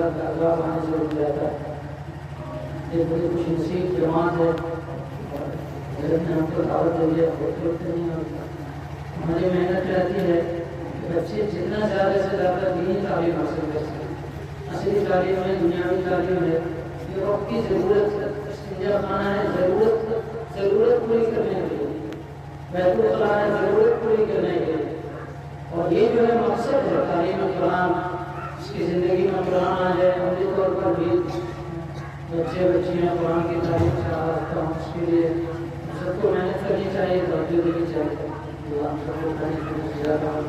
حالت کا عذاب آنے سے رک جاتا ہے. یہ بڑی خوش نصیب جماعت ہے اور حضرت نے ہم کو دعوت دی ہے. ہوتے ہوتے نہیں ہوتا. ہماری محنت رہتی ہے کہ بچے جتنا زیادہ سے زیادہ دینی تعلیم حاصل کر سکیں. اصلی تعلیم ہے, دنیاوی تعلیم ہے, یہ وقت کی ضرورت ہے. استنجا خانہ ہے ضرورت پوری کرنے کے لیے, بیت الخلاء ہے ضرورت پوری کرنے کے لیے. اور یہ جو ہے مقصد ہے تعلیم قرآن, اس کی زندگی میں قرآن آ جائے. عملی طور پر بھی بچے بچیاں قرآن کی تعلیم سے آراستہ ہوں, اس کے لیے سب کو محنت کرنی چاہیے, توجہ دینی چاہیے. اللہ ہم سب کو تعلیم کی زیادہ